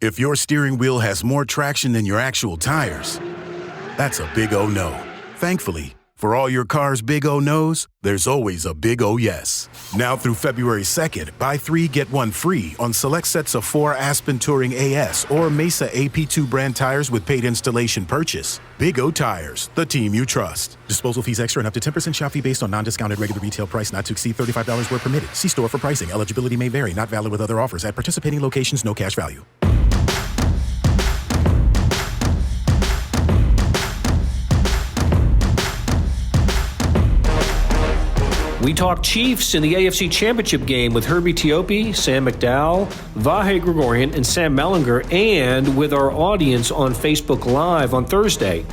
If your steering wheel has more traction than your actual tires, that's a big O no. Thankfully, for all your car's big O no's, there's always a big O yes. Now through February 2nd, buy 3, get 1 free on select sets of 4 Aspen Touring AS or Mesa AP2 brand tires with paid installation purchase. Big O Tires, the team you trust. Disposal fees extra and up to 10% shop fee based on non-discounted regular retail price not to exceed $35 where permitted. See store for pricing. Eligibility may vary. Not valid with other offers. At participating locations, no cash value. We talk Chiefs in the AFC Championship Game with Herbie Teope, Sam McDowell, Vahe Gregorian, and Sam Mellinger, and with our audience on Facebook Live on Thursday.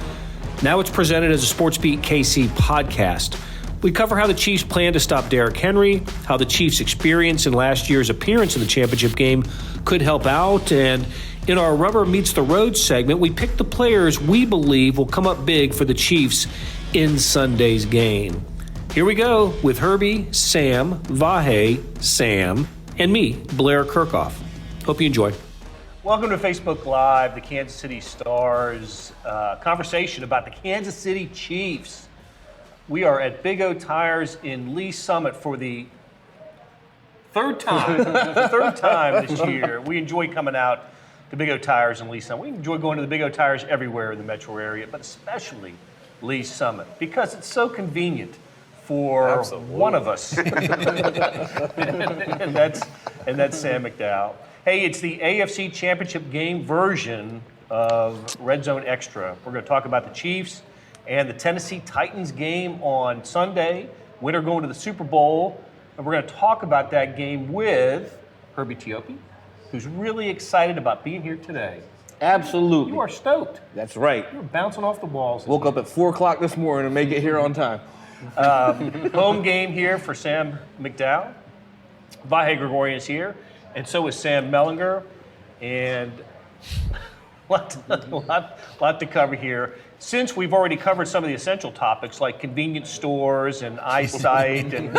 Now it's presented as a SportsBeat KC podcast. We cover how the Chiefs plan to stop Derrick Henry, how the Chiefs' experience in last year's appearance in the championship game could help out, and in our Rubber Meets the Road segment, we pick the players we believe will come up big for the Chiefs in Sunday's game. Here we go with Herbie, Sam, Vahe, Sam, and me, Blair Kirchhoff. Hope you enjoy. Welcome to Facebook Live, the Kansas City Stars conversation about the Kansas City Chiefs. We are at Big O Tires in Lee Summit for the third time this year. We enjoy coming out to Big O Tires in Lee Summit. We enjoy going to the Big O Tires everywhere in the metro area, but especially Lee Summit because it's so convenient for one of us, and that's Sam McDowell. Hey, it's the AFC Championship Game version of Red Zone Extra. We're going to talk about the Chiefs and the Tennessee Titans game on Sunday. Winner going to the Super Bowl, and we're going to talk about that game with Herbie Teope, who's really excited about being here today. Absolutely. You are stoked. That's right. You're bouncing off the walls. Woke up at 4 o'clock this morning and make it here on time. Home game here for Sam McDowell. Vahe Gregorian is here, and so is Sam Mellinger. And lot to cover here. Since we've already covered some of the essential topics like convenience stores and eyesight and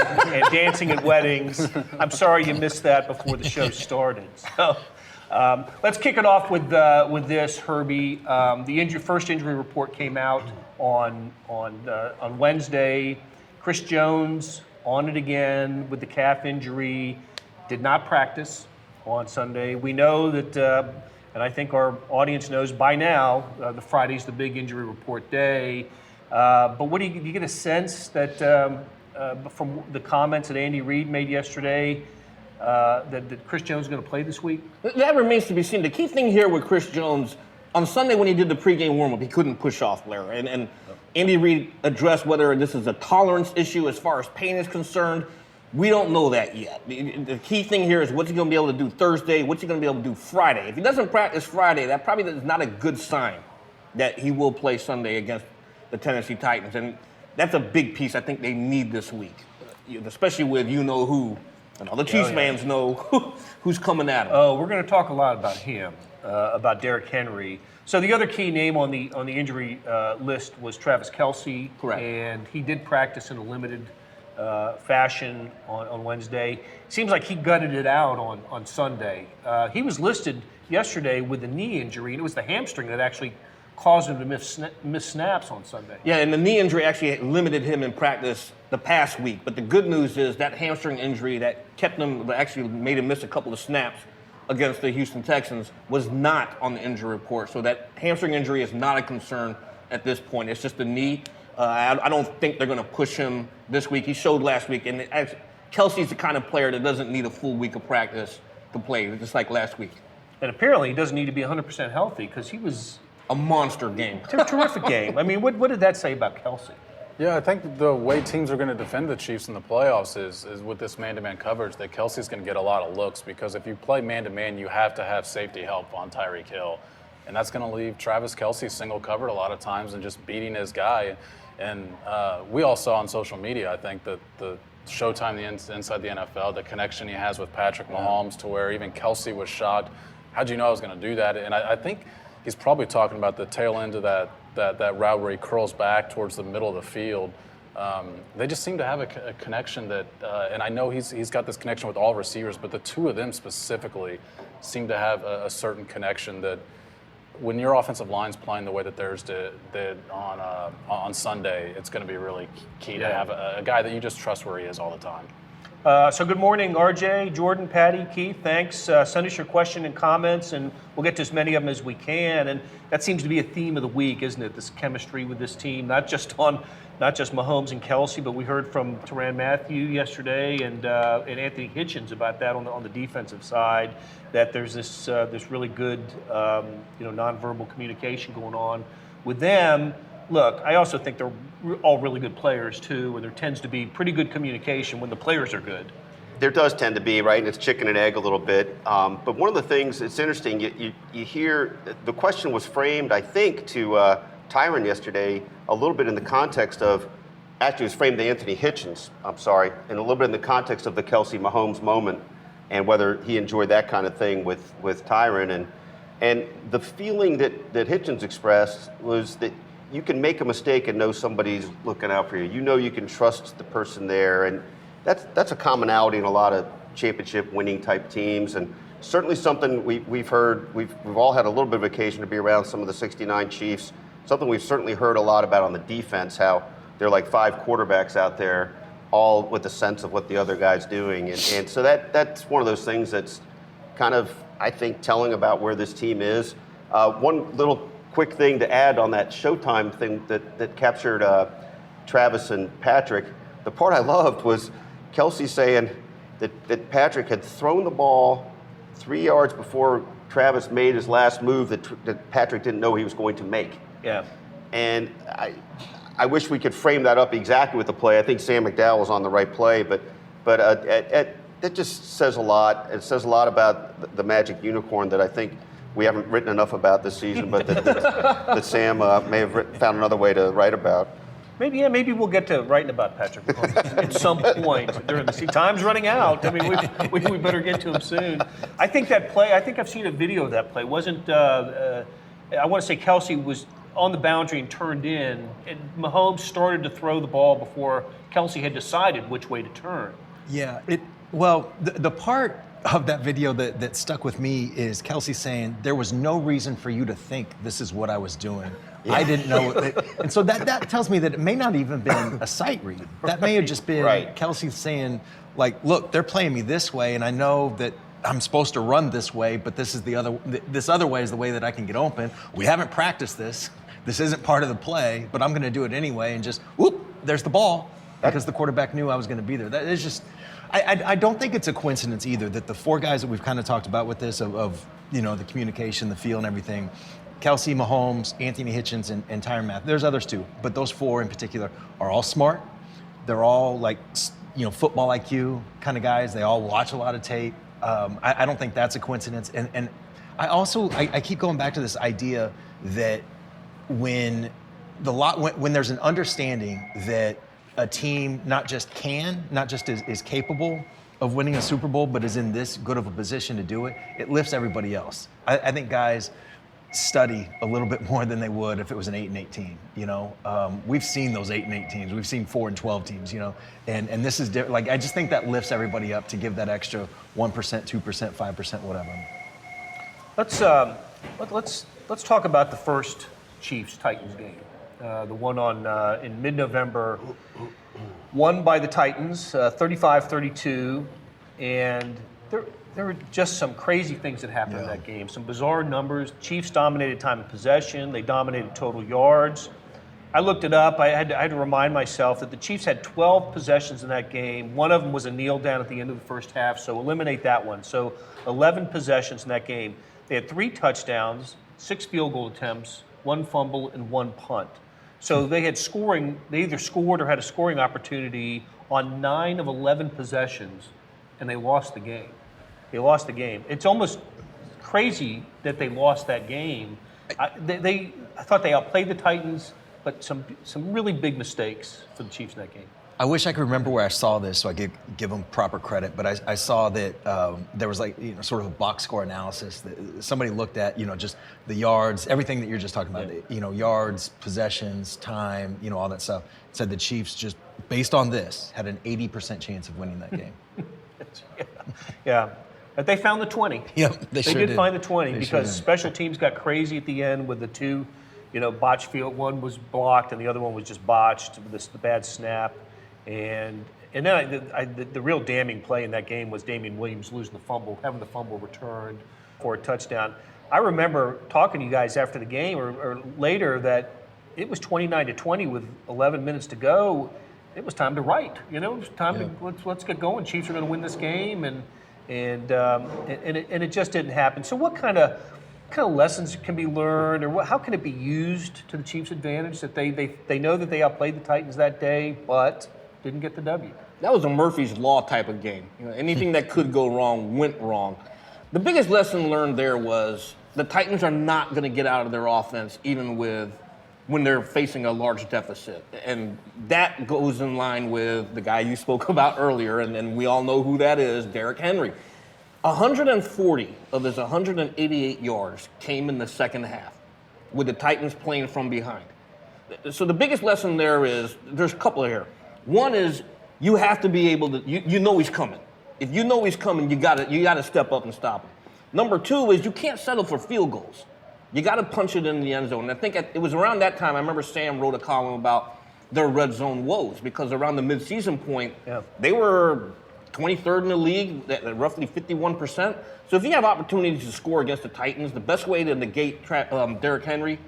dancing at weddings, I'm sorry you missed that before the show started. So let's kick it off with this, Herbie. The first injury report came out on Wednesday. Chris Jones on it again with the calf injury. Did not practice on Sunday. We know that, and I think our audience knows by now, the Friday's the big injury report day. But what do you get a sense that from the comments that Andy Reid made yesterday that Chris Jones is going to play this week? That remains to be seen. The key thing here with Chris Jones, on Sunday when he did the pregame warm-up, he couldn't push off, Blair. And Andy Reid addressed whether this is a tolerance issue as far as pain is concerned. We don't know that yet. The key thing here is what's he going to be able to do Thursday, what's he going to be able to do Friday. If he doesn't practice Friday, that probably is not a good sign that he will play Sunday against the Tennessee Titans. And that's a big piece I think they need this week, especially with you-know-who. And all the Chiefs fans know who's coming at him. Oh, we're going to talk a lot about him, about Derrick Henry. So the other key name on the injury list was Travis Kelce. Correct. And he did practice in a limited fashion on Wednesday. Seems like he gutted it out on Sunday. He was listed yesterday with a knee injury, and it was the hamstring that actually caused him to miss snaps on Sunday. Yeah, and the knee injury actually limited him in practice the past week. But the good news is that hamstring injury that kept him, actually made him miss a couple of snaps against the Houston Texans, was not on the injury report. So that hamstring injury is not a concern at this point. It's just the knee. I don't think they're going to push him this week. He showed last week, and Kelsey's the kind of player that doesn't need a full week of practice to play, just like last week. And apparently he doesn't need to be 100% healthy because he was a monster game. Terrific game. I mean, what did that say about Kelce? Yeah, I think the way teams are going to defend the Chiefs in the playoffs is with this man-to-man coverage that Kelsey's going to get a lot of looks because if you play man-to-man, you have to have safety help on Tyreek Hill. And that's going to leave Travis Kelce single covered a lot of times and just beating his guy. And we all saw on social media, I think, that the Showtime inside the NFL, the connection he has with Patrick Mahomes to where even Kelce was shocked. How'd you know I was going to do that? And I think he's probably talking about the tail end of that route where he curls back towards the middle of the field They just seem to have a connection that, and I know he's got this connection with all receivers, but the two of them specifically seem to have a certain connection that when your offensive line's playing the way that theirs did on Sunday, it's going to be really key to have a guy that you just trust where he is all the time. So good morning, RJ, Jordan, Patty, Keith. Thanks. Send us your question and comments, and we'll get to as many of them as we can. And that seems to be a theme of the week, isn't it? This chemistry with this team, not just Mahomes and Kelsey, but we heard from Tyrann Mathieu yesterday and Anthony Hitchens about that on the defensive side. That there's this really good nonverbal communication going on with them. Look, I also think they're all really good players too, and there tends to be pretty good communication when the players are good. There does tend to be, right? And it's chicken and egg a little bit. But one of the things, it's interesting, you hear, the question was framed, I think, to Tyrann yesterday, a little bit in the context of, actually it was framed to Anthony Hitchens, and a little bit in the context of the Kelsey Mahomes moment and whether he enjoyed that kind of thing with Tyrann. And the feeling that Hitchens expressed was that you can make a mistake and know somebody's looking out for you. You know you can trust the person there, and that's a commonality in a lot of championship winning type teams, and certainly something we've heard. We've all had a little bit of occasion to be around some of the '69 Chiefs. Something we've certainly heard a lot about on the defense, how they're like 5 quarterbacks out there, all with a sense of what the other guy's doing, and so that's one of those things that's kind of, I think, telling about where this team is. One little quick thing to add on that Showtime thing that captured Travis and Patrick. The part I loved was Kelsey saying that Patrick had thrown the ball 3 yards before Travis made his last move that Patrick didn't know he was going to make. Yeah. And I wish we could frame that up exactly with the play. I think Sam McDowell was on the right play, but that just says a lot. It says a lot about the magic unicorn that I think we haven't written enough about this season, but that Sam may have found another way to write about. Maybe we'll get to writing about Patrick Mahomes at some point during the season. Time's running out. I mean, we better get to him soon. I think that play, I think I've seen a video of that play. Wasn't, I want to say Kelsey was on the boundary and turned in, and Mahomes started to throw the ball before Kelsey had decided which way to turn. Yeah, the part of that video that stuck with me is Kelsey saying, there was no reason for you to think this is what I was doing. Yeah. I didn't know it. And so that tells me that it may not even been a sight read. That may have just been Kelsey saying, like, look, they're playing me this way, and I know that I'm supposed to run this way, but this other way is the way that I can get open. We haven't practiced this. This isn't part of the play, but I'm going to do it anyway, and just, whoop, there's the ball, because the quarterback knew I was going to be there. That is just, I don't think it's a coincidence either that the 4 guys that we've kind of talked about with this of the communication, the feel, and everything, Kelsey, Mahomes, Anthony Hitchens, and Tyrann Mathieu. There's others too, but those 4 in particular are all smart. They're all like, football IQ kind of guys. They all watch a lot of tape. I don't think that's a coincidence. And I keep going back to this idea that when there's an understanding that a team not just is capable of winning a Super Bowl, but is in this good of a position to do it, it lifts everybody else. I think guys study a little bit more than they would if it was an 8-8 team. We've seen those 8-8 teams. We've seen 4-12 teams. And this is different. Like, I just think that lifts everybody up to give that extra 1%, 2%, 5%, whatever. Let's talk about the first Chiefs-Titans game. The one in mid-November, won by the Titans, 35-32, and there were just some crazy things that happened in that game. Some bizarre numbers. Chiefs dominated time of possession. They dominated total yards. I looked it up. I had to remind myself that the Chiefs had 12 possessions in that game. One of them was a kneel down at the end of the first half, so eliminate that one. So 11 possessions in that game. They had 3 touchdowns, 6 field goal attempts, 1 fumble, and 1 punt. So they had scoring. They either scored or had a scoring opportunity on 9 of 11 possessions, and they lost the game. It's almost crazy that they lost that game. I thought they outplayed the Titans, but some really big mistakes for the Chiefs in that game. I wish I could remember where I saw this so I could give them proper credit, but I saw that there was sort of a box score analysis that somebody looked at, just the yards, everything that you're just talking about, yards, possessions, time, all that stuff. Said the Chiefs just, based on this, had an 80% chance of winning that game. Yeah. But they found the 20. Yep, they sure did find the 20 They because sure did. special teams got crazy at the end with the two, botched field. One was blocked and the other one was just botched with the bad snap. And then the real damning play in that game was Damian Williams losing the fumble, having the fumble returned for a touchdown. I remember talking to you guys after the game or later that it was 29-20 with 11 minutes to go. It was time to write. It was time to let's get going. Chiefs are going to win this game, and it just didn't happen. So what kind of lessons can be learned, or how can it be used to the Chiefs' advantage that they know that they outplayed the Titans that day, but didn't get the W? That was a Murphy's Law type of game. Anything that could go wrong went wrong. The biggest lesson learned there was the Titans are not going to get out of their offense even when they're facing a large deficit. And that goes in line with the guy you spoke about earlier, and we all know who that is, Derrick Henry. 140 of his 188 yards came in the second half with the Titans playing from behind. So the biggest lesson there is, there's a couple here. One is you have to be able to, you know he's coming. If you know he's coming, you gotta step up and stop him. Number two is you can't settle for field goals. You got to punch it in the end zone. And I think it was around that time, I remember Sam wrote a column about their red zone woes, because around the midseason point, they were 23rd in the league at roughly 51%. So if you have opportunities to score against the Titans, the best way to negate Derrick Henry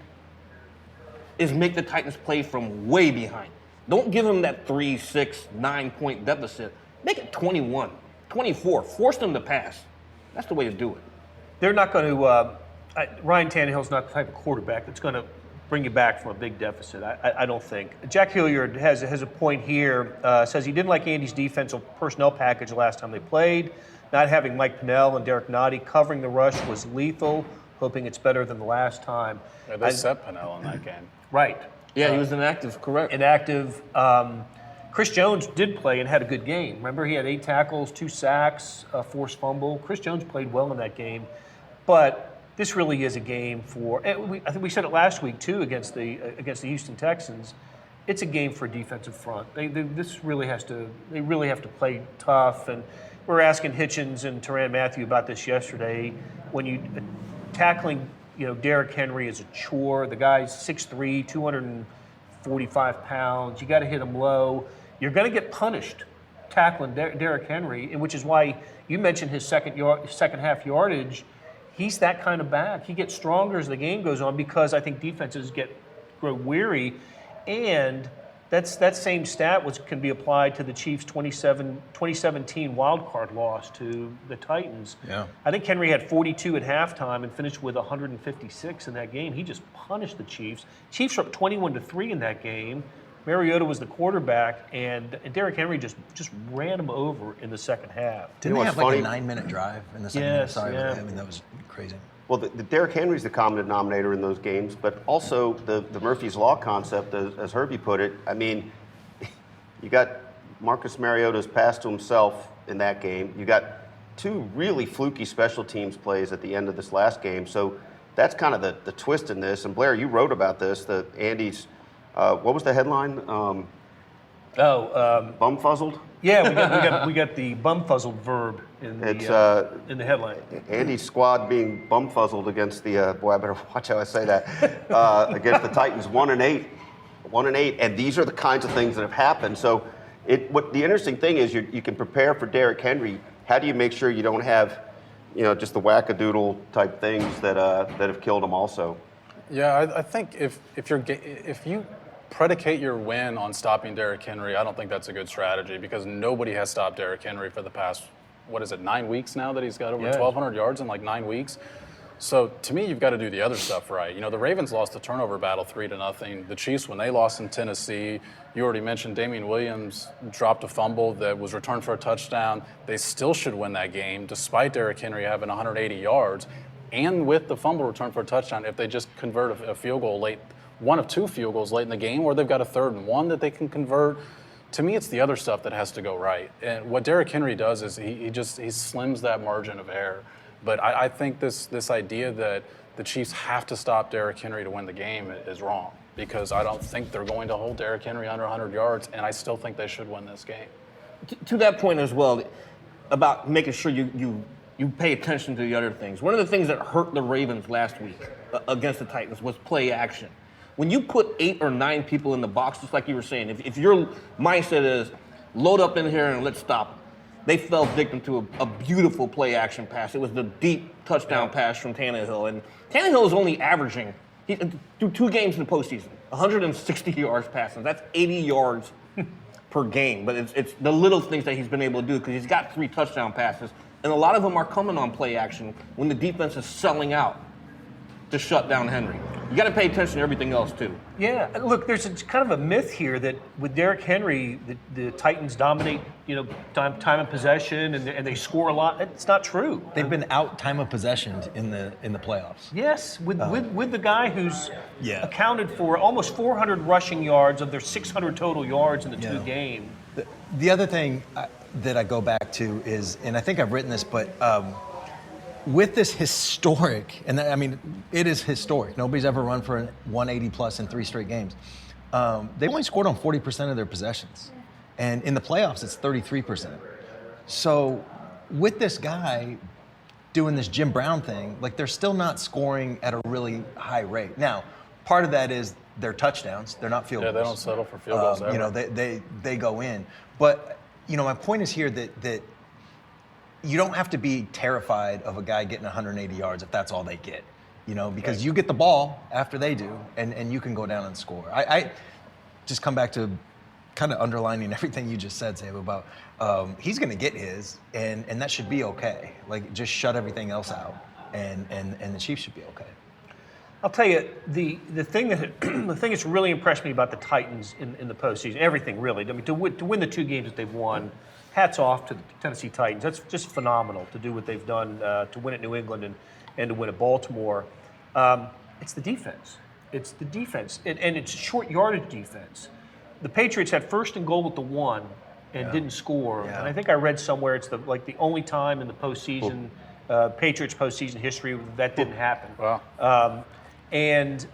is make the Titans play from way behind. Don't give them that 3, 6, 9-point deficit. Make it 21, 24. Force them to pass. That's the way to do it. They're not going to. Ryan Tannehill's not the type of quarterback that's going to bring you back from a big deficit. I don't think. Jack Hilliard has a point here. Says he didn't like Andy's defensive personnel package last time they played. Not having Mike Pennell and Derek Nottie covering the rush was lethal. Hoping it's better than the last time. Yeah, they set Pennell in that game. Right. Yeah, he was inactive, correct. Inactive. Chris Jones did play and had a good game. Remember, he had 8 tackles, 2 sacks, a forced fumble. Chris Jones played well in that game. But this really is a game for, I think we said it last week too against the Houston Texans. It's a game for a defensive front. They really have to play tough. And we were asking Hitchens and Tyrann Mathieu about this yesterday. When you tackling, Derrick Henry is a chore. The guy's 6'3", 245 pounds. You got to hit him low. You're going to get punished tackling Derrick Henry, which is why you mentioned his second half yardage. He's that kind of back. He gets stronger as the game goes on because I think defenses grow weary, and that same stat can be applied to the Chiefs' 2017 wild card loss to the Titans. Yeah. I think Henry had 42 at halftime and finished with 156 in that game. He just punished the Chiefs. Chiefs were up 21-3 in that game. Mariota was the quarterback, and Derrick Henry just ran him over in the second half. Didn't they have funny? a 9-minute drive in the second half? Yes, Sorry, yeah. I mean, that was crazy. Well, the Derrick Henry's the common denominator in those games, but also the Murphy's Law concept, as Herbie put it. I mean, you got Marcus Mariota's pass to himself in that game. You got 2 really fluky special teams plays at the end of this last game. So that's kind of the twist in this. And Blair, you wrote about this, Andy's, what was the headline? Bumfuzzled? Yeah, we got the bumfuzzled verb in the headline. Andy's squad being bumfuzzled against the boy. I better watch how I say that against the Titans, 1-8, and these are the kinds of things that have happened. So, what the interesting thing is, you can prepare for Derrick Henry. How do you make sure you don't have, just the wackadoodle type things that have killed him also? Yeah, I think if you predicate your win on stopping Derrick Henry, I don't think that's a good strategy, because nobody has stopped Derrick Henry for the past, 9 weeks now that he's got over 1,200 yards in 9 weeks. So to me, you've got to do the other stuff right. The Ravens lost the turnover battle 3-0. The Chiefs, when they lost in Tennessee, you already mentioned Damian Williams dropped a fumble that was returned for a touchdown. They still should win that game, despite Derrick Henry having 180 yards, and with the fumble return for a touchdown, if they just convert a field goal late, one of 2 field goals late in the game, or they've got a 3rd and 1 that they can convert. to me, it's the other stuff that has to go right. And what Derrick Henry does is he slims that margin of error. But I think this idea that the Chiefs have to stop Derrick Henry to win the game is wrong, because I don't think they're going to hold Derrick Henry under 100 yards, and I still think they should win this game. To that point as well, about making sure you pay attention to the other things. One of the things that hurt the Ravens last week against the Titans was play action. When you put 8 or 9 people in the box, just like you were saying, if your mindset is load up in here and let's stop, they fell victim to a beautiful play action pass. It was the deep touchdown pass from Tannehill. And Tannehill is only averaging, through 2 games in the postseason, 160 yards passing. That's 80 yards per game. But it's the little things that he's been able to do, because he's got 3 touchdown passes. And a lot of them are coming on play action when the defense is selling out to shut down Henry. You got to pay attention to everything else, too. Yeah, look, there's kind of a myth here that with Derrick Henry, the Titans dominate, time of possession and they score a lot. It's not true. They've been out time of possession in the playoffs. Yes, with the guy who's accounted for almost 400 rushing yards of their 600 total yards in the 2 games. The other thing that I go back to is, and I think I've written this, but with this historic, and I mean, it is historic. Nobody's ever run for 180 plus in 3 straight games. They only scored on 40% of their possessions. And in the playoffs, it's 33%. So with this guy doing this Jim Brown thing, like, they're still not scoring at a really high rate. Now, part of that is their touchdowns. They're not field goals. Yeah, they don't settle for field goals ever. They go in. But, my point is here that you don't have to be terrified of a guy getting 180 yards if that's all they get, because you get the ball after they do, and you can go down and score. I just come back to kind of underlining everything you just said, Sam, about he's going to get his, and that should be okay. Like, just shut everything else out, and the Chiefs should be okay. I'll tell you, the thing that's really impressed me about the Titans in the postseason, everything really. I mean, to win the 2 games that they've won, hats off to the Tennessee Titans. That's just phenomenal to do what they've done to win at New England and to win at Baltimore. It's the defense. It's the defense, and it's short yardage defense. The Patriots had 1st and goal at the 1 and didn't score. Yeah. And I think I read somewhere it's the only time in the postseason, Patriots postseason history that didn't happen. Wow. And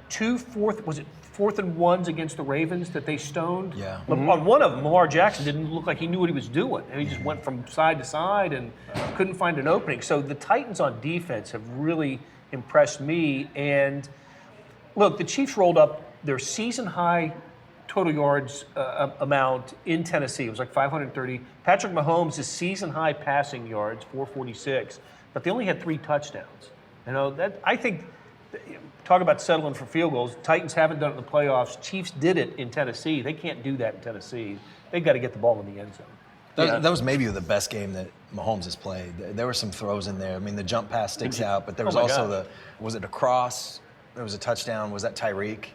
2 4th and 1s against the Ravens that they stoned. Yeah. On one of them, Lamar Jackson didn't look like he knew what he was doing. And he just went from side to side and couldn't find an opening. So the Titans on defense have really impressed me. And look, the Chiefs rolled up their season high total yards amount in Tennessee. It was like 530. Patrick Mahomes' season high passing yards, 446. But they only had 3 touchdowns. That I think. Talk about settling for field goals. Titans haven't done it in the playoffs. Chiefs did it in Tennessee. They can't do that in Tennessee. They've got to get the ball in the end zone. That was maybe the best game that Mahomes has played. There were some throws in there. I mean, the jump pass sticks out, but there was also was it a cross? There was a touchdown. Was that Tyreek?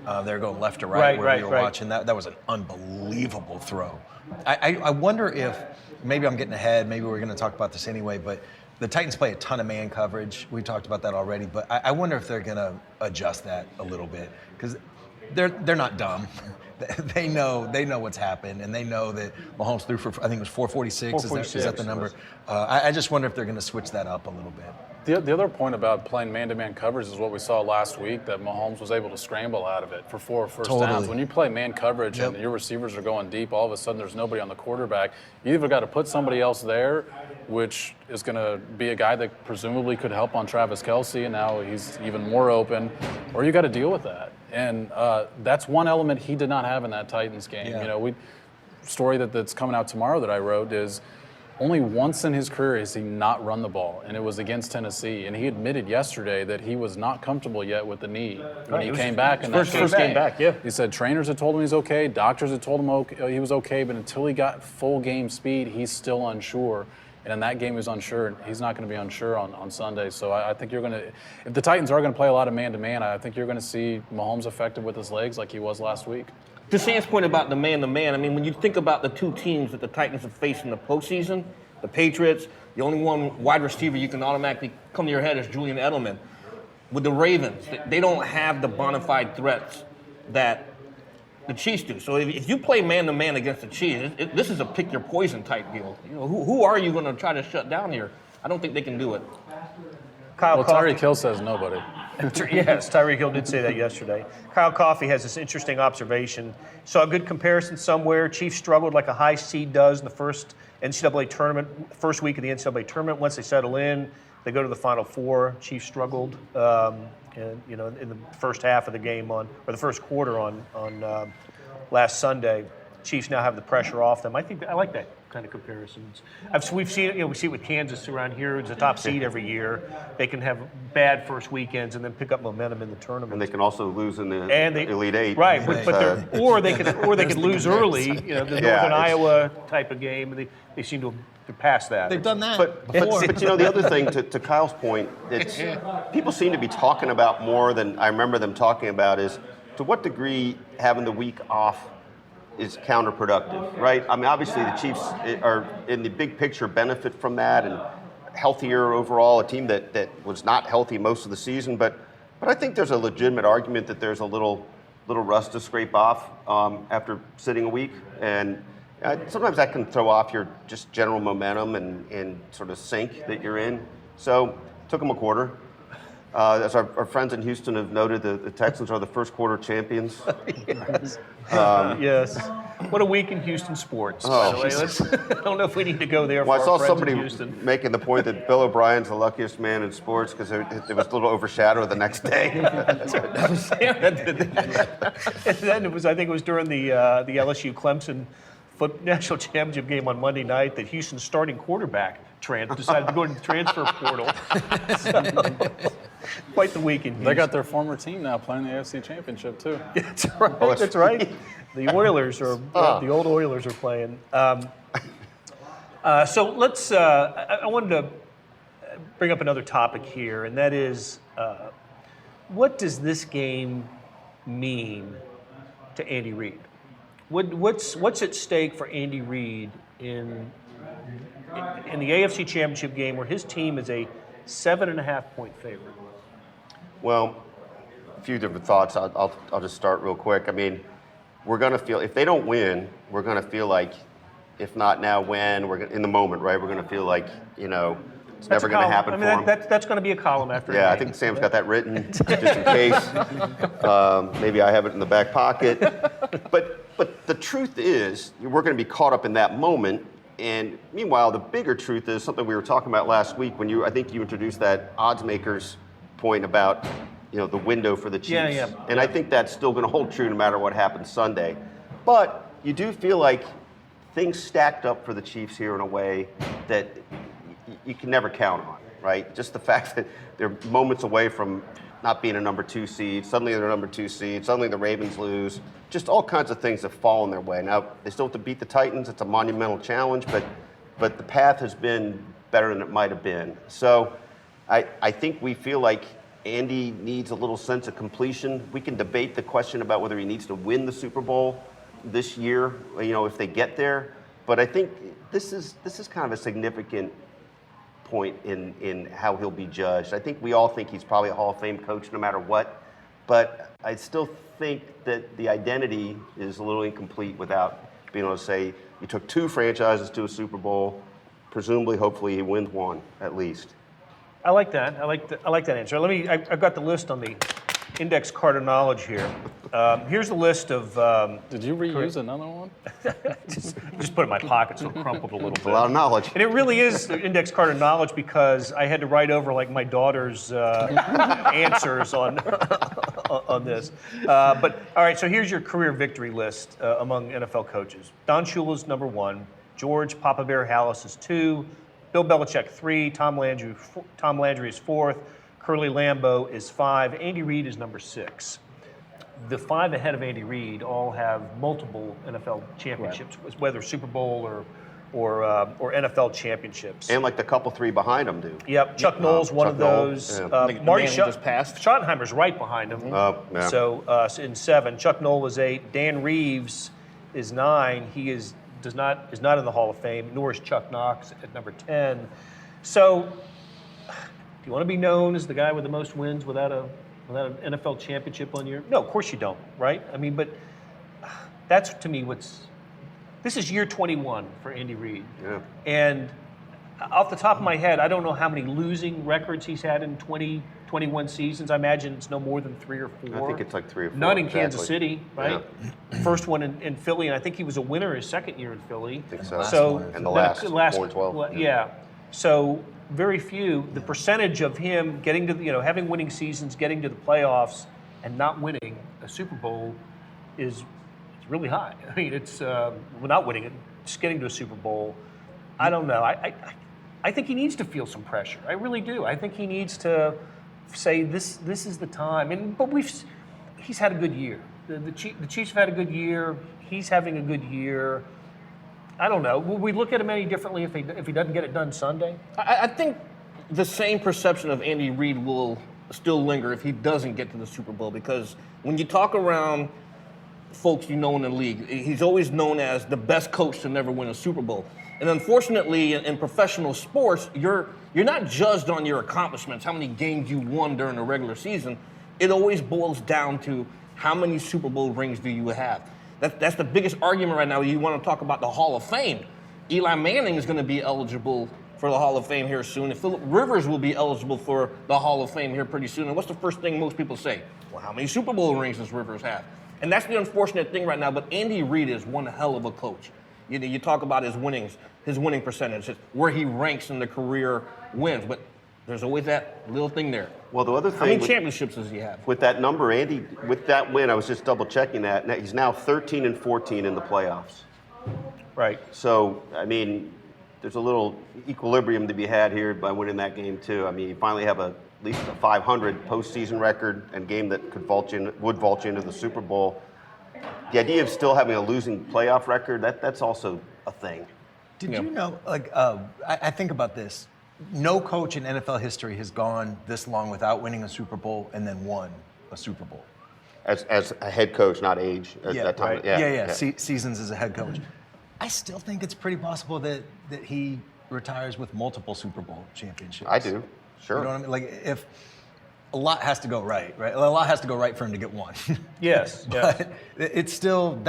They were going left to right where we were watching. That was an unbelievable throw. I wonder if, maybe I'm getting ahead, maybe we're going to talk about this anyway, but the Titans play a ton of man coverage. We talked about that already, but I wonder if they're going to adjust that a little bit, because they're not dumb. They know what's happened, and they know that Mahomes threw for, I think it was 446. Is that the number? I just wonder if they're going to switch that up a little bit. The other point about playing man-to-man coverage is what we saw last week, that Mahomes was able to scramble out of it for 4 first downs. When you play man coverage and your receivers are going deep, all of a sudden there's nobody on the quarterback. You either got to put somebody else there, which is going to be a guy that presumably could help on Travis Kelce, and now he's even more open, or you got to deal with that. And that's one element he did not have in that Titans game. Yeah. Story that's coming out tomorrow that I wrote is, only once in his career has he not run the ball, and it was against Tennessee. And he admitted yesterday that he was not comfortable yet with the knee when he came back. And first game back, yeah. He said trainers had told him he's okay, doctors had told him he was okay, but until he got full game speed, he's still unsure. And in that game, he was unsure, and he's not going to be unsure on Sunday. So I think you're going to – if the Titans are going to play a lot of man-to-man, I think you're going to see Mahomes effective with his legs like he was last week. To Sam's point about the man-to-man, I mean, when you think about the 2 teams that the Titans have faced in the postseason, the Patriots, the only one wide receiver you can automatically come to your head is Julian Edelman. With the Ravens, they don't have the bona fide threats that the Chiefs do. So if you play man-to-man against the Chiefs, this is a pick-your-poison type deal. You know, who are you going to try to shut down here? I don't think they can do it. Kyle Well, Coffey. Tyreek Hill says nobody. Yes, Tyreek Hill did say that yesterday. Kyle Coffey has this interesting observation. Saw a good comparison somewhere. Chiefs struggled like a high seed does in the first NCAA tournament, first week of the NCAA tournament. Once they settle in, they go to the Final Four. Chiefs struggled, and in the first half of the game or the first quarter on last Sunday. Chiefs now have the pressure off them. I like that kind of comparisons. We've seen it. We see it with Kansas around here. It's a top seed every year. They can have bad first weekends and then pick up momentum in the tournament. And they can also lose in the Elite Eight. Right, but they could lose early. The Northern Iowa type of game. And they seem to have passed that. They've done that before. But the other thing, to Kyle's point, it's people seem to be talking about more than I remember them talking about is to what degree having the week off is counterproductive, right? I mean, obviously the Chiefs are, in the big picture, benefit from that and healthier overall, a team that was not healthy most of the season. But I think there's a legitimate argument that there's a little rust to scrape off after sitting a week. And sometimes that can throw off your just general momentum and sort of sync that you're in. So took them a quarter. As our friends in Houston have noted, the Texans are the first quarter champions. Yes. Yes. What a week in Houston sports, by the way. I don't know if we need to go there. Well, for I saw our friends somebody in Houston. making the point that Bill O'Brien's the luckiest man in sports because it was a little overshadowed the next day. And then I think it was during the LSU Clemson national championship game on Monday night that Houston's starting quarterback decided to go to the transfer portal. Quite the week in Houston. They got their former team now playing the AFC Championship too. That's right. That's right. The Oilers the old Oilers are playing. So let's. I wanted to bring up another topic here, and that is, what does this game mean to Andy Reid? What's at stake for Andy Reid in the AFC Championship game, where his team is a 7.5-point favorite? Well, a few different thoughts. I'll just start real quick. I mean, we're going to feel, if they don't win, we're going to feel like, if not now, when, we're in the moment, right? We're going to feel like, it's never going to happen for them. That's going to be a column after. Yeah, I think Sam's got that written just in case. Maybe I have it in the back pocket. But the truth is, we're going to be caught up in that moment. And meanwhile, the bigger truth is something we were talking about last week when I think you introduced that odds makers point about, the window for the Chiefs. Yeah. And I think that's still going to hold true no matter what happens Sunday. But you do feel like things stacked up for the Chiefs here in a way that you can never count on, right? Just the fact that they're moments away from not being a number 2 seed. Suddenly they're a number 2 seed. Suddenly the Ravens lose. Just all kinds of things have fallen their way. Now, they still have to beat the Titans. It's a monumental challenge, but the path has been better than it might have been. So I think we feel like Andy needs a little sense of completion. We can debate the question about whether he needs to win the Super Bowl this year, if they get there. But I think this is kind of a significant point in how he'll be judged. I think we all think he's probably a Hall of Fame coach no matter what, but I still think that the identity is a little incomplete without being able to say you took 2 franchises to a Super Bowl. Presumably, hopefully, he wins one at least. I like that. I like that answer. I've got the list on the index card of knowledge here. Here's the list of. Did you reuse another one? just put it in my pocket so it crumpled a little bit. A lot of knowledge. And it really is the index card of knowledge because I had to write over like my daughter's answers on this. But all right, so here's your career victory list among NFL coaches. Don Shula's number 1. George Papa Bear Hallis is 2. Bill Belichick 3. Tom Landry is 4th. Curly Lambeau is 5. Andy Reid is number 6. The 5 ahead of Andy Reid all have multiple NFL championships, whether Super Bowl or NFL championships. And like the couple 3 behind him do. Yep, Chuck Noll's one of those. Yeah. Marty just passed. Schottenheimer's right behind him. Yeah. So in 7, Chuck Noll is 8. Dan Reeves is 9. He is not in the Hall of Fame, nor is Chuck Knox at number 10. So, do you want to be known as the guy with the most wins without an NFL championship on your? No, of course you don't, right? I mean, but that's to me this is year 21 for Andy Reid. Yeah. And off the top of my head, I don't know how many losing records he's had in 21 seasons. I imagine it's no more than 3 or 4. I think it's like 3 or 4. None in exactly. Kansas City, right? Yeah. First one in Philly, and I think he was a winner his second year in Philly. I think so. So And the last 4-12. Yeah. So very few. The percentage of him getting to having winning seasons, getting to the playoffs, and not winning a Super Bowl is really high. I mean, it's not winning it, just getting to a Super Bowl. I don't know. I think he needs to feel some pressure. I really do. I think he needs to say this is the time. But he's had a good year. The Chiefs have had a good year. He's having a good year. I don't know. Will we look at him any differently if he doesn't get it done Sunday? I think the same perception of Andy Reid will still linger if he doesn't get to the Super Bowl, because when you talk around folks in the league, he's always known as the best coach to never win a Super Bowl. And unfortunately, in professional sports, you're not judged on your accomplishments, how many games you won during the regular season. It always boils down to how many Super Bowl rings do you have. That's the biggest argument right now. You want to talk about the Hall of Fame. Eli Manning is going to be eligible for the Hall of Fame here soon, and Phillip Rivers will be eligible for the Hall of Fame here pretty soon. And what's the first thing most people say? Well, how many Super Bowl rings does Rivers have? And that's the unfortunate thing right now, but Andy Reid is one hell of a coach. You talk about his winning percentage, where he ranks in the career wins, but there's always that little thing there. Well, the other thing, how many championships does he have? With that number, Andy, with that win, I was just double checking that. He's now 13-14 in the playoffs. Right. So, I mean, there's a little equilibrium to be had here by winning that game too. I mean, you finally have at least a 500 postseason record and game that would vault you into the Super Bowl. The idea of still having a losing playoff record, that's also a thing. Did you know, I think about this. No coach in NFL history has gone this long without winning a Super Bowl and then won a Super Bowl. As a head coach, not age at that time. Right. Yeah. Seasons as a head coach. I still think it's pretty possible that he retires with multiple Super Bowl championships. I do, sure. You know what I mean? Like, if a lot has to go right? A lot has to go right for him to get one. Yes. But it's still,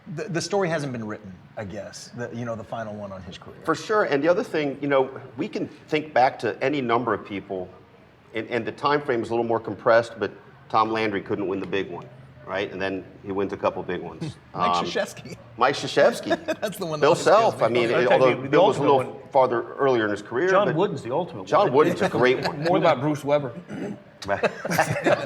the story hasn't been written, I guess. The final one on his career. For sure. And the other thing, we can think back to any number of people, and the time frame is a little more compressed, but Tom Landry couldn't win the big one, right? And then he wins a couple big ones. Mike Krzyzewski. Mike Krzyzewski. That's the one. Bill Self. I mean, although the Bill was a little one, farther earlier in his career. John Wooden's the ultimate John one. Wooden's a great one. More about Bruce Weber.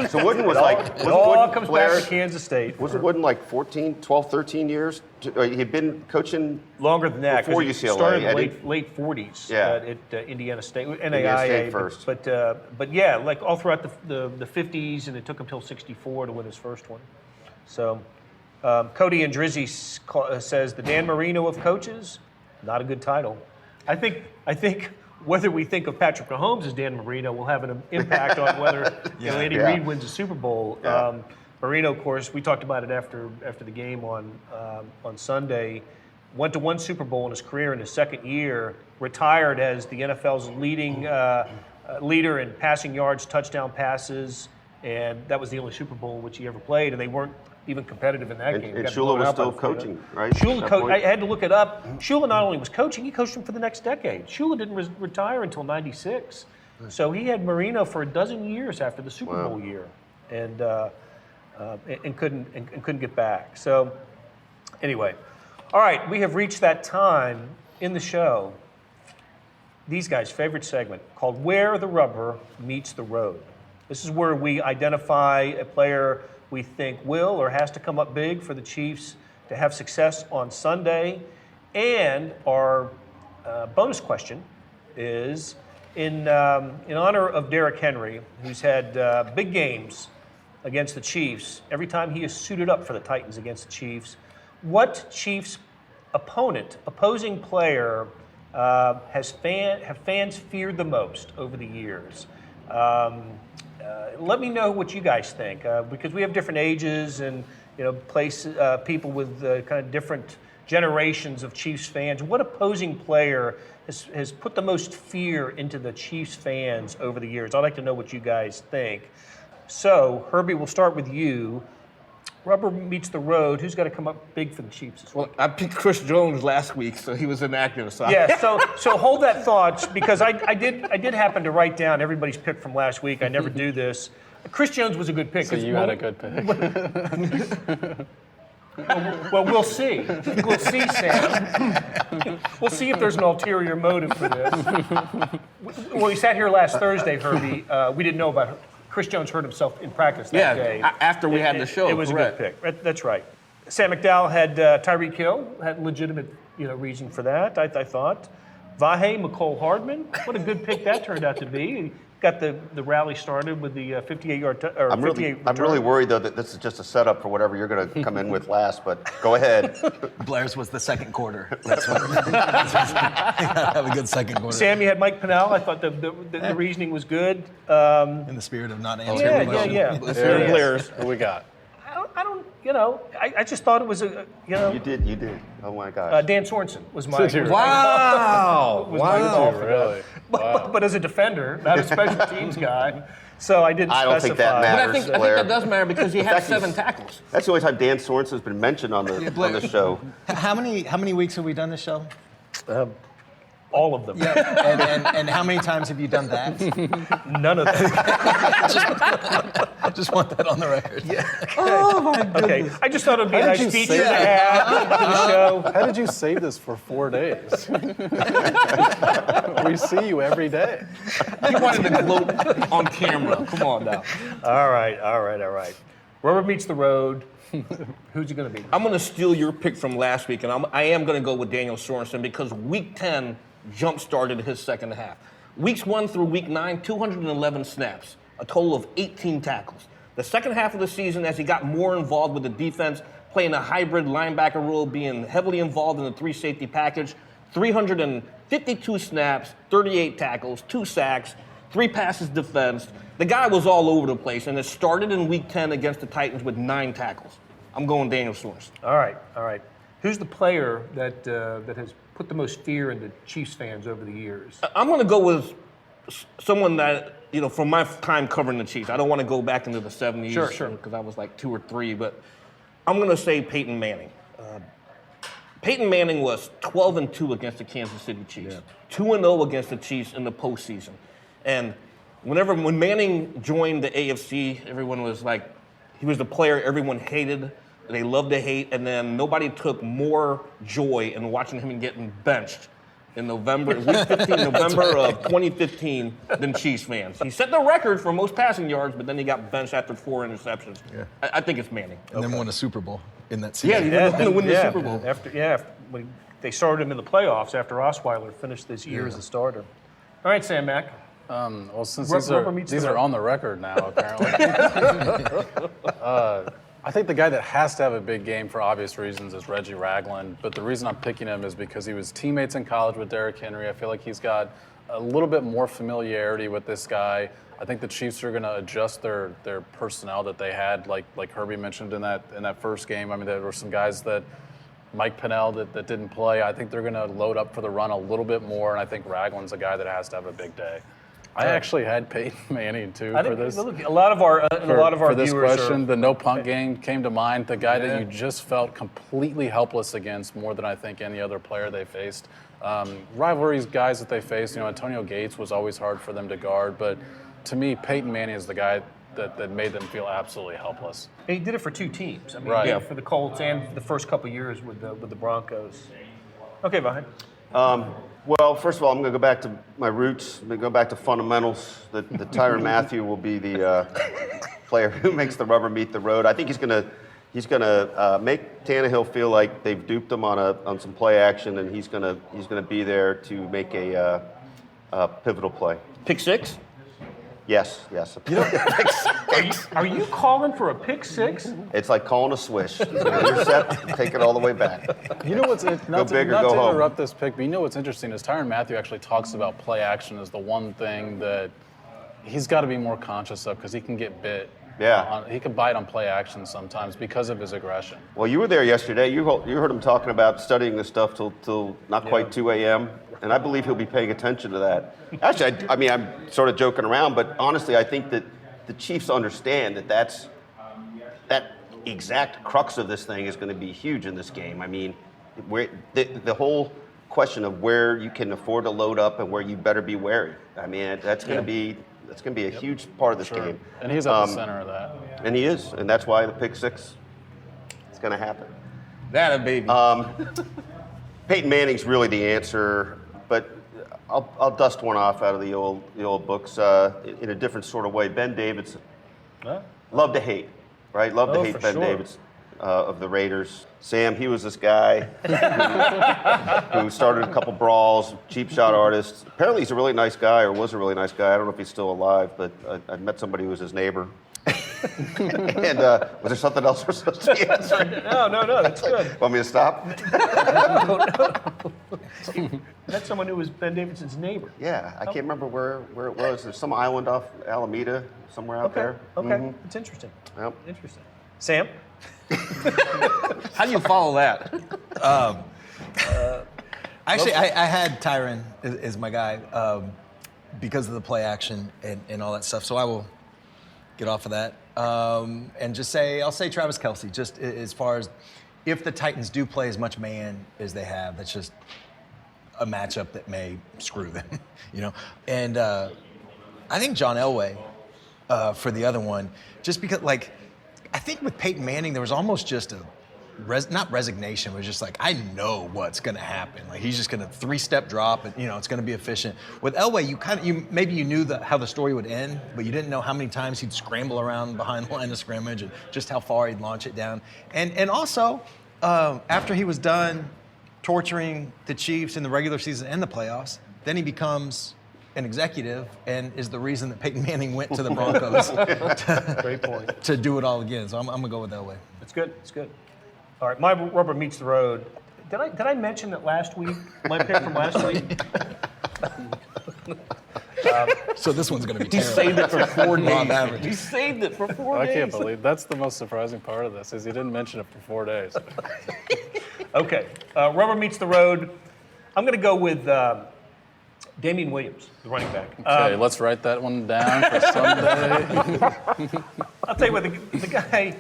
So Wooden was like, it all comes back to Kansas State. Wasn't Wooden like 12, 13 years? He'd been coaching longer than that. before He UCLA. started in the late 40s at Indiana State, NAIA. State first. But yeah, like all throughout the 50s, and it took him till 64 to win his first one. So Cody and Drizzy says the Dan Marino of coaches, not a good title. I think whether we think of Patrick Mahomes as Dan Marino will have an impact on whether Andy Reid wins a Super Bowl. Yeah. Marino, of course, we talked about it after the game on Sunday. Went to one Super Bowl in his career in his second year. Retired as the NFL's leading leader in passing yards, touchdown passes, and that was the only Super Bowl in which he ever played. And they weren't even competitive in that game. And Shula was still coaching, right? Shula I had to look it up. Shula not only was coaching, he coached him for the next decade. Shula didn't retire until '96, so he had Marino for a dozen years after the Super Bowl year, and couldn't get back. So anyway, all right, we have reached that time in the show. These guys' favorite segment called "Where the Rubber Meets the Road." This is where we identify a player we think will or has to come up big for the Chiefs to have success on Sunday. And our bonus question is, in honor of Derrick Henry, who's had big games against the Chiefs, every time he is suited up for the Titans against the Chiefs, what Chiefs opposing player have fans feared the most over the years? Let me know what you guys think, because we have different ages and people with kind of different generations of Chiefs fans. What opposing player has put the most fear into the Chiefs fans over the years? I'd like to know what you guys think. So, Herbie, we'll start with you. rubber meets the road. Who's got to come up big for the Chiefs this week? Well, I picked Chris Jones last week, so he was inactive. So Yeah, so hold that thought, because I did happen to write down everybody's pick from last week. I never do this. Chris Jones was a good pick. So you had a good pick. Well, we'll see. We'll see, Sam. We'll see if there's an ulterior motive for this. When we sat here last Thursday, Herbie, we didn't know about Chris Jones hurt himself in practice that day. After we had the show. It was correct. a good pick. That's right. Sam McDowell had Tyreek Hill, had legitimate reason for that, I thought. Vahe, McCole Hardman, what a good pick that turned out to be. Got the rally started with the 58-yard I'm really worried, though, that this is just a setup for whatever you're going to come in with last, but go ahead. Blair's was the second quarter. That's what. Have a good second quarter. Sam, you had Mike Pennell. I thought the reasoning was good. In the spirit of not answering the question. Yeah. Players. Who we got? I don't. I just thought it was a. You did. Oh my gosh. Dan Sorensen was my. Did you? Wow. was my call for that. Really? But as a defender, not a special teams guy, so I didn't. I don't think that specify. matters. But I think Blair. that does matter because he had fact, 7 tackles. That's the only time Dan Sorensen's been mentioned on the show. How many weeks have we done this show? All of them. Yeah. And how many times have you done that? None of them. I just want that on the record. Yeah. Oh my goodness. Okay. I just thought it would be a How did nice you feature say to add to the show. How did you save this for 4 days? We see you every day. He wanted to gloat on camera. Come on now. All right. Rubber meets the road. Who's it going to be? I'm going to steal your pick from last week, and I am going to go with Daniel Sorensen because Week 10 jump-started his second half. Weeks 1 through Week 9, 211 snaps, a total of 18 tackles. The second half of the season, as he got more involved with the defense, playing a hybrid linebacker role, being heavily involved in the 3-safety package, 352 snaps, 38 tackles, 2 sacks, 3 passes defensed. The guy was all over the place, and it started in Week 10 against the Titans with 9 tackles. I'm going Daniel Sorensen. All right. Who's the player that has put the most fear into Chiefs fans over the years? I'm going to go with someone that, from my time covering the Chiefs. I don't want to go back into the 70s. Sure. Because I was like 2 or 3, but I'm going to say Peyton Manning. Peyton Manning was 12-2 against the Kansas City Chiefs, 2-0 against the Chiefs in the postseason. And when Manning joined the AFC, everyone was like, he was the player everyone hated. They loved to hate, and then nobody took more joy in watching him getting benched in Week 15, November of 2015 than Chiefs fans. He set the record for most passing yards, but then he got benched after 4 interceptions. Yeah. I think it's Manning. And then won a Super Bowl in that Yeah, season. he went on to win the Super Bowl. When they started him in the playoffs after Osweiler finished this year as a starter. All right, Sam Mack. Well, since Rubber meets these the are road. on the record now, apparently. I think the guy that has to have a big game for obvious reasons is Reggie Ragland. But the reason I'm picking him is because he was teammates in college with Derrick Henry. I feel like he's got a little bit more familiarity with this guy. I think the Chiefs are going to adjust their personnel that they had, like Herbie mentioned in that first game. I mean, there were some guys that Mike Pennell that didn't play. I think they're going to load up for the run a little bit more, and I think Ragland's a guy that has to have a big day. I actually had Peyton Manning too for this. Look, a lot of our For this viewers question, are, the no punt game came to mind. The guy that you just felt completely helpless against more than I think any other player they faced. Rivalries guys that they faced, Antonio Gates was always hard for them to guard, but to me, Peyton Manning is the guy that made them feel absolutely helpless. and he did it for 2 teams. I mean, Right. he did it for the Colts and the first couple years with the Broncos. Okay, Vahe. Well, first of all, I'm going to go back to my roots. I'm going to go back to fundamentals. The Tyrann Mathieu will be the player who makes the rubber meet the road. I think he's going to make Tannehill feel like they've duped him on some play action, and he's going to be there to make a pivotal play. Pick 6? Yes. Are you calling for a pick 6? It's like calling a swish. He's going to intercept, take it all the way back. You know what's not big or to go home. interrupt this pick, but you know what's interesting is Tyrann Mathieu actually talks about play action as the one thing that he's got to be more conscious of because he can get bit. Yeah. He can bite on play action sometimes because of his aggression. Well, you were there yesterday. You heard him talking about studying this stuff till not quite 2 a.m., and I believe he'll be paying attention to that. Actually, I mean, I'm sort of joking around, but honestly, I think that the Chiefs understand that exact crux of this thing is going to be huge in this game. I mean, the whole question of where you can afford to load up and where you better be wary. I mean, that's going to be a huge part of this game. And he's at the center of that. And he is, and that's why the pick six is going to happen. That a baby. Peyton Manning's really the answer, but I'll dust one off out of the old books in a different sort of way. Ben Davidson, love to hate, right? Love to hate Ben Davidson of the Raiders. Sam, he was this guy who started a couple brawls, cheap shot artist. Apparently he's a really nice guy, or was a really nice guy. I don't know if he's still alive, but I met somebody who was his neighbor. And was there something else we're supposed to be answering? No, that's good. Want me to stop? That's someone who was Ben Davidson's neighbor. Yeah, I can't remember where it was. There's some island off Alameda, somewhere out there. Okay, It's interesting. Yep. Interesting. Sam? How do you follow that? Actually, I had Tyron as my guy because of the play action and all that stuff. So I will get off of that and just say, I'll say Travis Kelce, just as far as if the Titans do play as much man as they have, that's just a matchup that may screw them, you know? And I think John Elway for the other one, just because, like, I think with Peyton Manning, there was almost just a, not resignation, but just like, I know what's going to happen. Like, he's just going to 3-step drop and, it's going to be efficient. With Elway, maybe you knew how the story would end, but you didn't know how many times he'd scramble around behind the line of scrimmage and just how far he'd launch it down. And also, after he was done torturing the Chiefs in the regular season and the playoffs, then he becomes an executive and is the reason that Peyton Manning went to the Broncos Great point. to do it all again. So I'm going to go with Elway. It's good. All right, my rubber meets the road. Did I mention that last week, my pick from last week? So this one's going to be He terrible. saved it for 4 days. average. He saved it for 4 I days. can't believe that's the most surprising part of this is he didn't mention it for 4 days. Okay, rubber meets the road. I'm going to go with Damian Williams, the running back. Okay, let's write that one down for Sunday. I'll tell you what, the guy,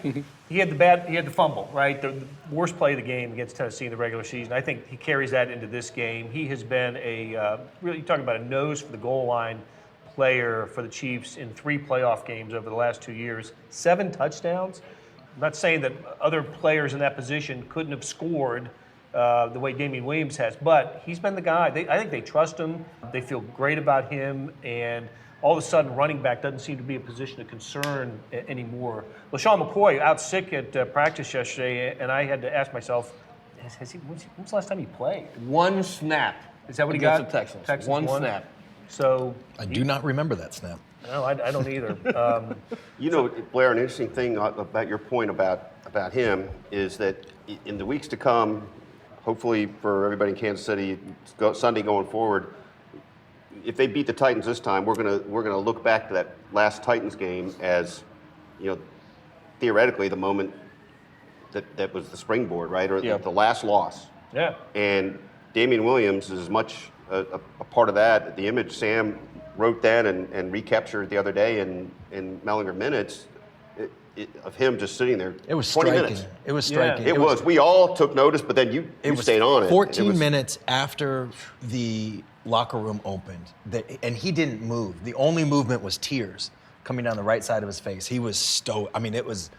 he had the fumble, right? The worst play of the game against Tennessee in the regular season. I think he carries that into this game. He has been really talking about a nose for the goal line player for the Chiefs in 3 playoff games over the last 2 years. 7 touchdowns. I'm not saying that other players in that position couldn't have scored the way Damian Williams has, but he's been the guy. I think they trust him. They feel great about him, and all of a sudden, running back doesn't seem to be a position of concern anymore. LaShawn McCoy out sick at practice yesterday, and I had to ask myself, when's the last time he played? 1 snap. Is that what he against got? the Texans. Texans 1 won? snap. So I do not remember that snap. no, I don't either. Blair, an interesting thing about your point about him is that in the weeks to come, hopefully for everybody in Kansas City, Sunday going forward, if they beat the Titans this time, we're gonna look back to that last Titans game as, theoretically the moment that was the springboard, right, or the last loss. Yeah. And Damian Williams is as much a part of that. The image Sam wrote that and recaptured the other day in Mellinger Minutes of him just sitting there. It was 20 striking. minutes. It was striking. It was. We all took notice, but then you stayed on it. 14 minutes after the locker room opened, and he didn't move. The only movement was tears coming down the right side of his face. He was stoked. I mean, that was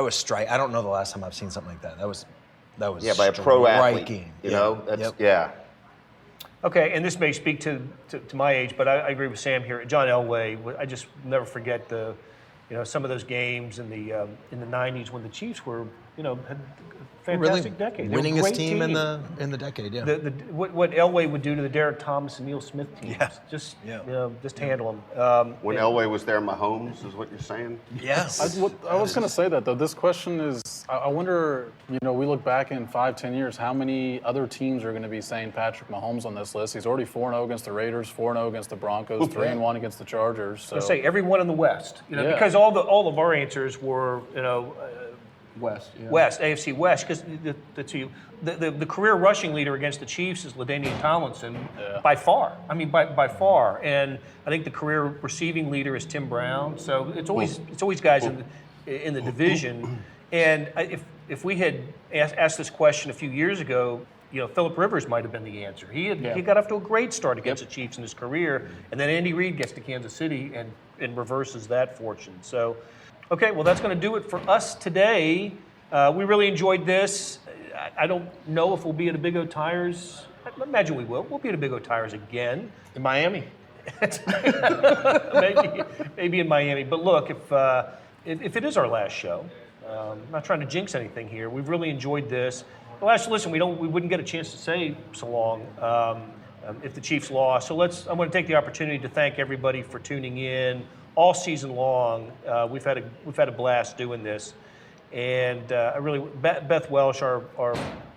strike. I don't know the last time I've seen something like that. That was by a pro athlete. Striking. Yeah. Okay, and this may speak to my age, but I agree with Sam here. John Elway, I just never forget some of those games in the 90s when the Chiefs were, had a fantastic decade. They were a Winningest great team in the decade, yeah. What Elway would do to the Derrick Thomas and Neil Smith teams, just handle them. When Elway was there, Mahomes is what you're saying? Yes. I was going to say that, though. This question is, I wonder, we look back in 5-10 years, how many other teams are going to be saying Patrick Mahomes on this list? He's already 4-0 against the Raiders, 4-0 agast the Broncos, 3-1 against the Chargers. So. I say everyone in the West, because all of our answers were, West. Yeah. West, AFC West, because the career rushing leader against the Chiefs is LaDainian Tomlinson by far. I mean, by far. And I think the career receiving leader is Tim Brown. So it's always guys in the division. And if we had asked this question a few years ago, Phillip Rivers might have been the answer. He got off to a great start against the Chiefs in his career, and then Andy Reid gets to Kansas City and reverses that fortune. So, okay, well, that's going to do it for us today. We really enjoyed this. I don't know if we'll be at a Big O Tires. I imagine we will. We'll be at a Big O Tires again. In Miami. maybe in Miami. But look, if it is our last show, I'm not trying to jinx anything here. We've really enjoyed this. Listen, we wouldn't get a chance to say so long if the Chiefs lost. So I'm going to take the opportunity to thank everybody for tuning in all season long. We've had a blast doing this, and I really Beth Welsh, our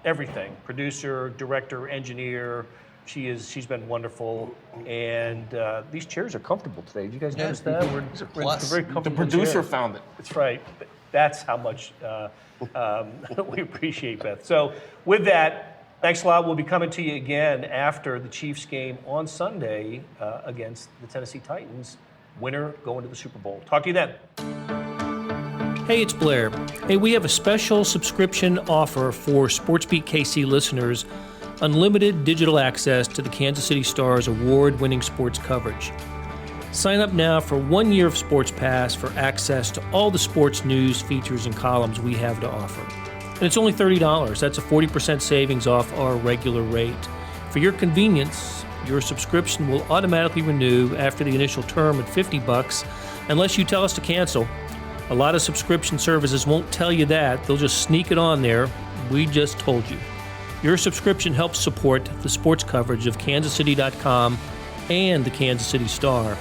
everything, producer, director, engineer. She's been wonderful, and these chairs are comfortable today. Did you guys notice that? We're very comfortable. The producer chairs. found it. That's right. That's how much we appreciate Beth. So with that, thanks a lot. We'll be coming to you again after the Chiefs game on Sunday against the Tennessee Titans. Winner going to the Super Bowl. Talk to you then. Hey, it's Blair. Hey, we have a special subscription offer for SportsBeat KC listeners. Unlimited digital access to the Kansas City Star's award-winning sports coverage. Sign up now for 1 year of Sports Pass for access to all the sports news, features, and columns we have to offer. And it's only $30. That's a 40% savings off our regular rate. For your convenience, your subscription will automatically renew after the initial term at $50 unless you tell us to cancel. A lot of subscription services won't tell you that. They'll just sneak it on there. We just told you. Your subscription helps support the sports coverage of kansascity.com and the Kansas City Star.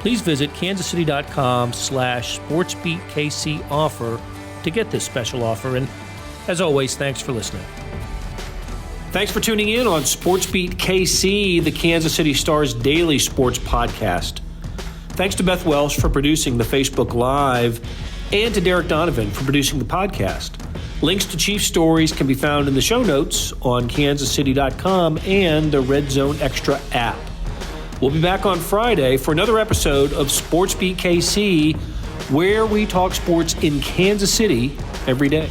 Please visit kansascity.com/SportsBeatKC offer to get this special offer. And as always, thanks for listening. Thanks for tuning in on SportsBeat KC, the Kansas City Star's daily sports podcast. Thanks to Beth Welsh for producing the Facebook Live and to Derek Donovan for producing the podcast. Links to Chief stories can be found in the show notes on kansascity.com and the Red Zone Extra app. We'll be back on Friday for another episode of SportsBeat KC, where we talk sports in Kansas City every day.